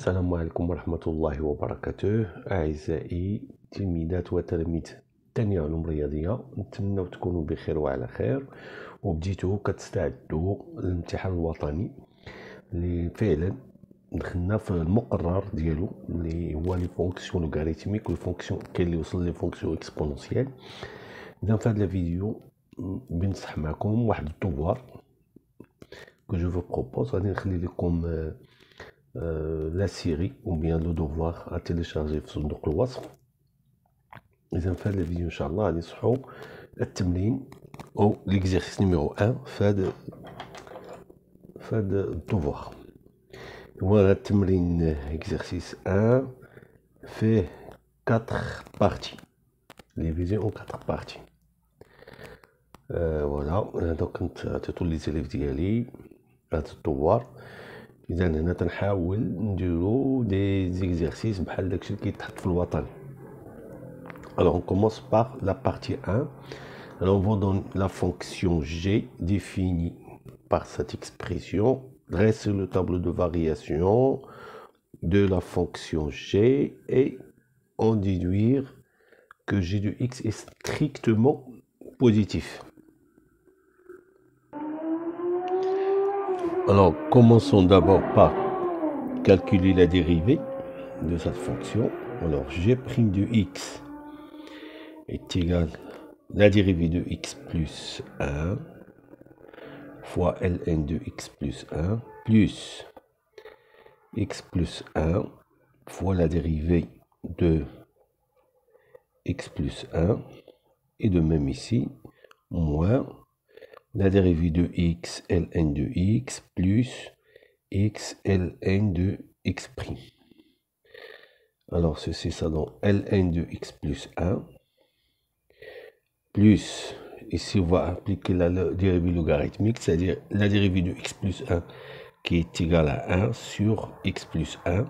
السلام عليكم ورحمة الله وبركاته. أعزائي تلميذات وتلاميذ الثانية علوم رياضية، نتمنى تكونوا بخير وعلى خير وبديتوا كتستعدوا للامتحان الوطني اللي فعلا دخلنا في المقرر ديالو اللي هو لي فونكسيون لوغاريتميك والفونكسيون كاين اللي وصل لي فونكسيون اكسبونونسيال. اذا في هذا الفيديو بنصح معكم واحد الدوار que je vous propose. غادي نخلي لكم la série ou bien le devoir à télécharger في صندوق الوصف. إذا في هذا الفيديو إن شاء الله غادي نصحو التمرين أو l'exercice numéro 1 في هذا الدوار. هو التمرين exercice 1 فيه 4 parties divisé en 4 parties. فوالا دوك كنت عطيتو لي زيليف ديالي هذا الدوار. إذا هنا تنحاول نديرو دي زيكزيرسيس بحال داكشي اللي كيتحط في الوطني. Alors on commence par la partie 1. Alors on vous donne la fonction g définie par cette expression. Dressez le tableau de variation de la fonction g et en déduire que g de x est strictement positif. Alors, commençons d'abord par calculer la dérivée de cette fonction. Alors, g' de x est égal à la dérivée de x plus 1 fois ln de x plus 1 plus x plus 1 fois la dérivée de x plus 1 et de même ici, moins la dérivée de x ln de x plus x ln de x'. Alors ceci ça donne ln de x plus 1 plus, ici on va appliquer la dérivée logarithmique, c'est-à-dire la dérivée de x plus 1 qui est égale à 1 sur x plus 1.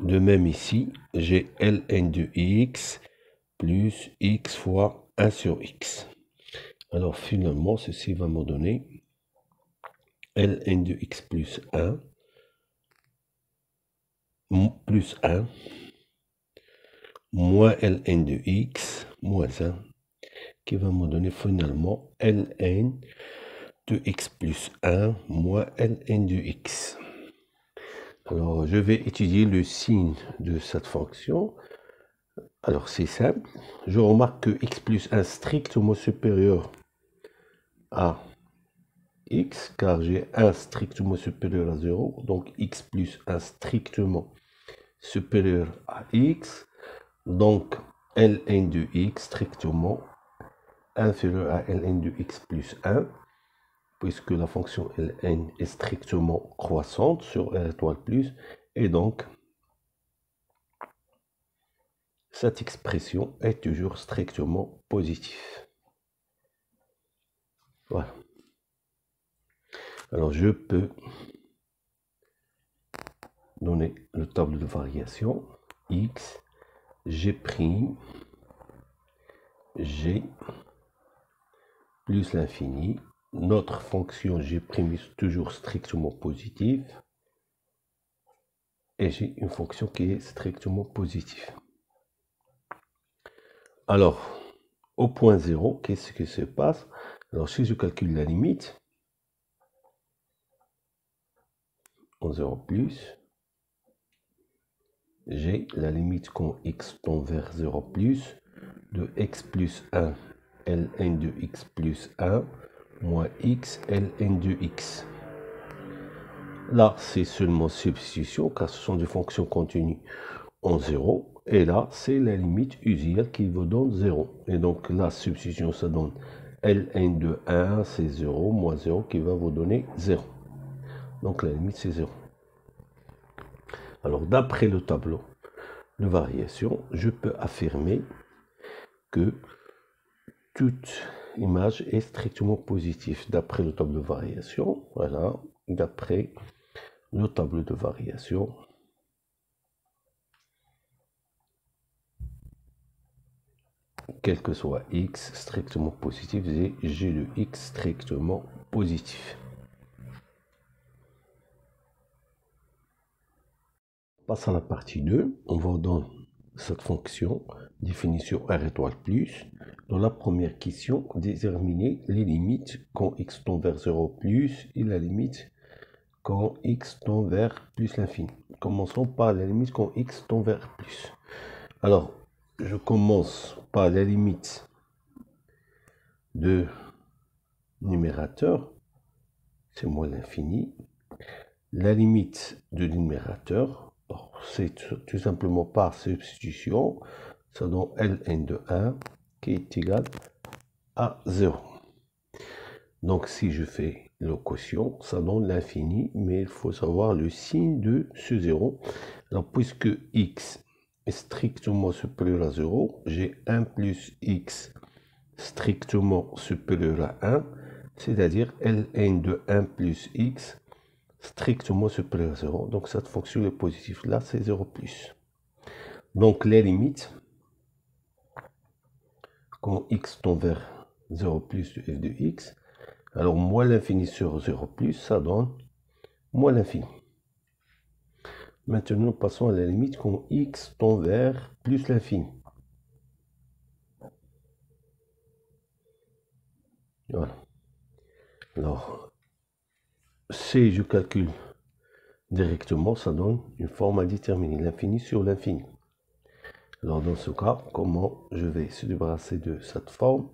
De même ici, j'ai ln de x plus x fois 1 sur x. Alors finalement, ceci va me donner ln de x plus 1 plus 1 moins ln de x moins 1 qui va me donner finalement ln de x plus 1 moins ln de x. Alors je vais étudier le signe de cette fonction. Alors c'est simple, je remarque que x plus 1 strictement supérieur à x, car j'ai 1 strictement supérieur à 0, donc x plus 1 strictement supérieur à x, donc ln de x strictement inférieur à ln de x plus 1, puisque la fonction ln est strictement croissante sur r étoile plus, et donc cette expression est toujours strictement positive. Voilà. Alors je peux donner le tableau de variation x, g', g plus l'infini. Notre fonction g' est toujours strictement positive et j'ai une fonction qui est strictement positive. Alors, au point 0, qu'est-ce qui se passe? Alors, si je calcule la limite, en 0 plus, j'ai la limite quand x tend vers 0 plus de x plus 1 ln de x plus 1 moins x ln de x. Là, c'est seulement substitution car ce sont des fonctions continues en 0. Et là, c'est la limite usuelle qui vous donne 0. Et donc, la substitution, ça donne ln de 1, c'est 0, moins 0 qui va vous donner 0. Donc, la limite, c'est 0. Alors, d'après le tableau de variation, je peux affirmer que toute image est strictement positive. D'après le tableau de variation, voilà, d'après le tableau de variation, quel que soit x strictement positif, j'ai le x strictement positif. Passe à la partie 2. On va dans cette fonction, définition R étoile plus. Dans la première question, déterminer les limites quand x tend vers 0 plus et la limite quand x tend vers plus l'infini. Commençons par la limite quand x tend vers plus. Alors, je commence par la limite de numérateur, c'est moins l'infini. La limite de numérateur, c'est tout simplement par substitution, ça donne ln de 1 qui est égal à 0. Donc si je fais le quotient, ça donne l'infini, mais il faut savoir le signe de ce 0. Alors puisque x est strictement supérieur à 0, j'ai 1 plus x strictement supérieur à 1, c'est-à-dire ln de 1 plus x strictement supérieur à 0. Donc cette fonction est positive, là c'est 0 plus. Donc les limites, quand x tend vers 0 plus de f de x, alors moins l'infini sur 0 plus, ça donne moins l'infini. Maintenant, passons à la limite quand x tend vers plus l'infini. Voilà. Alors, si je calcule directement, ça donne une forme indéterminée, l'infini sur l'infini. Alors, dans ce cas, comment je vais se débarrasser de cette forme?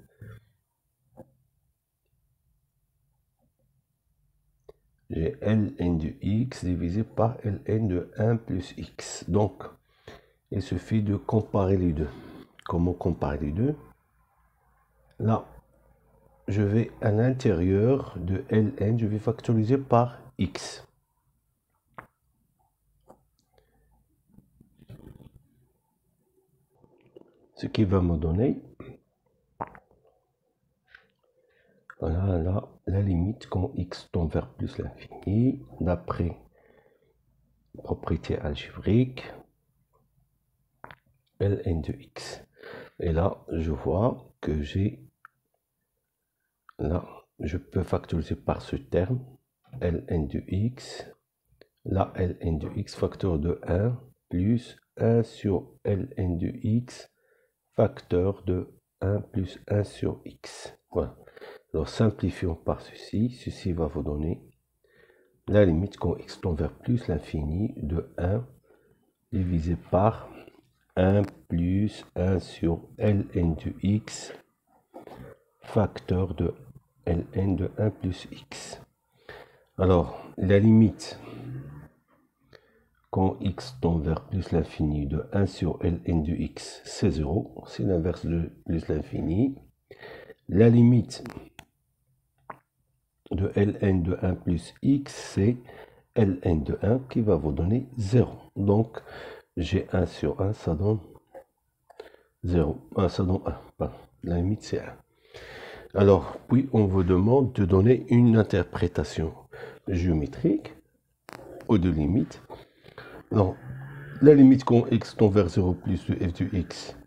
J'ai ln de x divisé par ln de 1 plus x. Donc, il suffit de comparer les deux. Comment comparer les deux? Là, je vais à l'intérieur de ln, je vais factoriser par x. Ce qui va me donner, voilà, là, la limite quand x tend vers plus l'infini, d'après propriété algébrique, ln de x. Et là, je vois que j'ai, là, je peux factoriser par ce terme, ln de x, là, ln de x, facteur de 1, plus 1 sur ln de x, facteur de 1 plus 1 sur x. Voilà. Alors, simplifions par ceci. Ceci va vous donner la limite quand x tend vers plus l'infini de 1 divisé par 1 plus 1 sur ln de x, facteur de ln de 1 plus x. Alors, la limite quand x tend vers plus l'infini de 1 sur ln de x, c'est 0. C'est l'inverse de plus l'infini. La limite de ln de 1 plus x, c'est ln de 1 qui va vous donner 0. Donc, j'ai 1 sur 1, ça donne 0. Ça donne 1. Pardon. La limite, c'est 1. Alors, puis, on vous demande de donner une interprétation géométrique ou de limite. Non, la limite quand x tend vers 0 plus de f de x,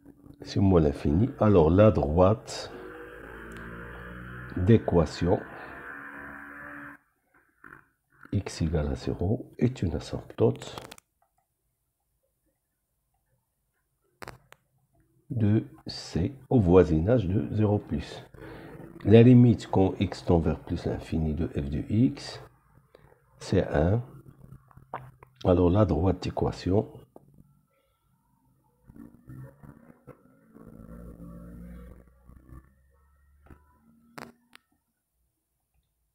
c'est moins l'infini. Alors, la droite d'équation x égale à 0 est une asymptote de c au voisinage de 0 plus. La limite quand x tend vers plus l'infini de f de x, c'est 1. Alors la droite d'équation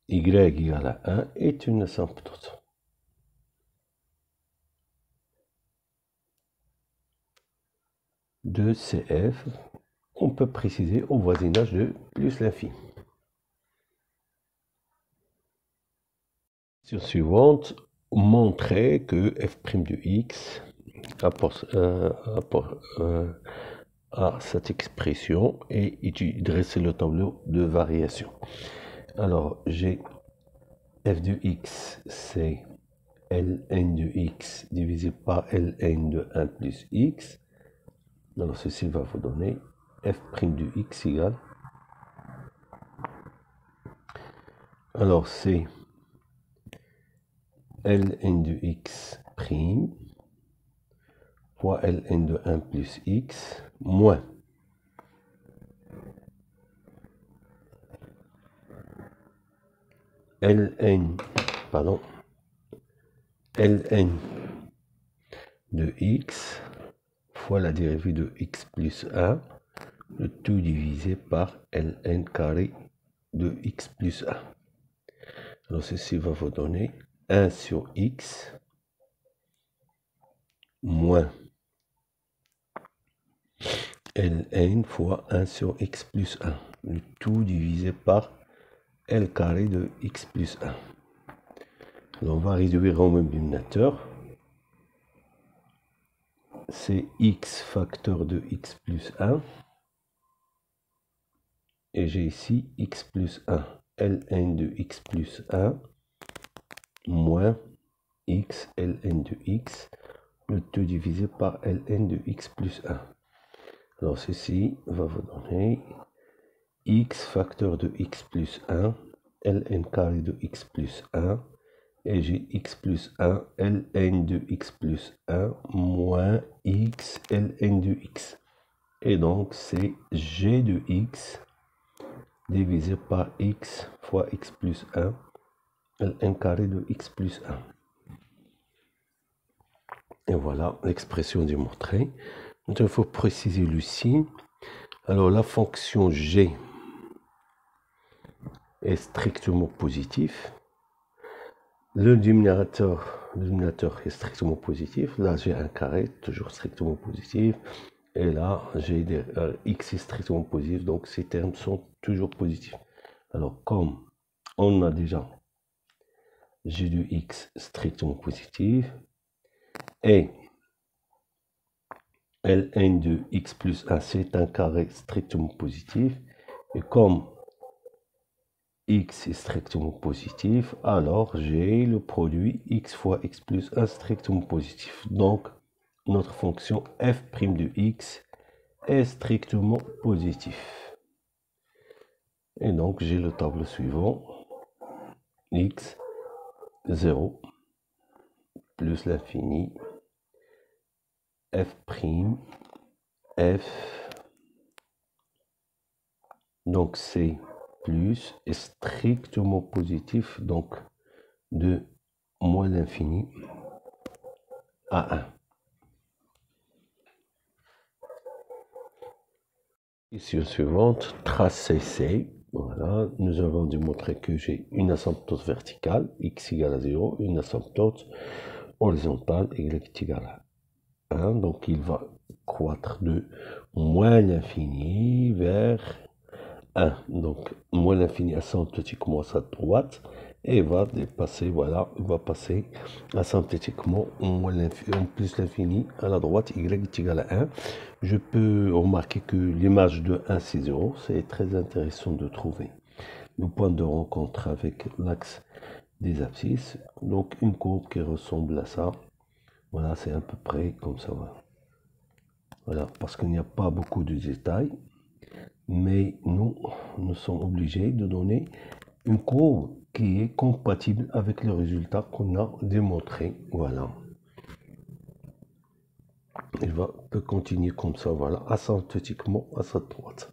y égale à 1 est une asymptote. De CF, on peut préciser au voisinage de plus l'infini. Sur suivante, montrer que f' de x à cette expression et dresser le tableau de variation. Alors, j'ai f de x, c'est ln de x divisé par ln de 1 plus x. Alors, ceci va vous donner f' de x égale. Alors, c'est ln de x prime fois ln de 1 plus x moins ln de x fois la dérivée de x plus 1, le tout divisé par ln carré de x plus 1. Alors ceci va vous donner 1 sur x moins ln fois 1 sur x plus 1, le tout divisé par L carré de x plus 1. Alors on va réduire au même dénominateur. C'est x facteur de x plus 1. Et j'ai ici x plus 1, ln de x plus 1, moins x ln de x, le tout divisé par ln de x plus 1. Alors ceci va vous donner x facteur de x plus 1, ln carré de x plus 1, et j'ai x plus 1, ln de x plus 1, moins x ln de x. Et donc c'est g de x divisé par x fois x plus 1, ln carré de x plus 1. Et voilà l'expression démontrée. Maintenant, il faut préciser le signe. Alors, la fonction g est strictement positif. Le dénominateur est strictement positif. Là, j'ai un carré, toujours strictement positif. Et là, j'ai x est strictement positif. Donc, ces termes sont toujours positifs. Alors, comme on a déjà g de x strictement positif, et ln de x plus 1, c'est un carré strictement positif. Et comme x est strictement positif, alors j'ai le produit x fois x plus 1 strictement positif. Donc, notre fonction f' de x est strictement positif. Et donc, j'ai le tableau suivant. X, 0, plus l'infini, f', f, donc c'est plus est strictement positif, donc de moins l'infini à 1. Ici suivante, tracé C. Voilà, nous avons démontré que j'ai une asymptote verticale, x égale à 0, une asymptote horizontale, y est égal à 1. Donc il va croître de moins l'infini vers 1. Donc moins l'infini asymptotiquement à sa droite et va dépasser, voilà, il va passer asymptotiquement en plus l'infini à la droite, y est égal à 1. Je peux remarquer que l'image de 1 c'est 0, c'est très intéressant de trouver le point de rencontre avec l'axe des abscisses. Donc une courbe qui ressemble à ça, voilà, c'est à peu près comme ça. Voilà, parce qu'il n'y a pas beaucoup de détails, mais nous sommes obligés de donner une courbe qui est compatible avec le résultat qu'on a démontré. Voilà. Il peut continuer comme ça, voilà, asymptotiquement à sa droite.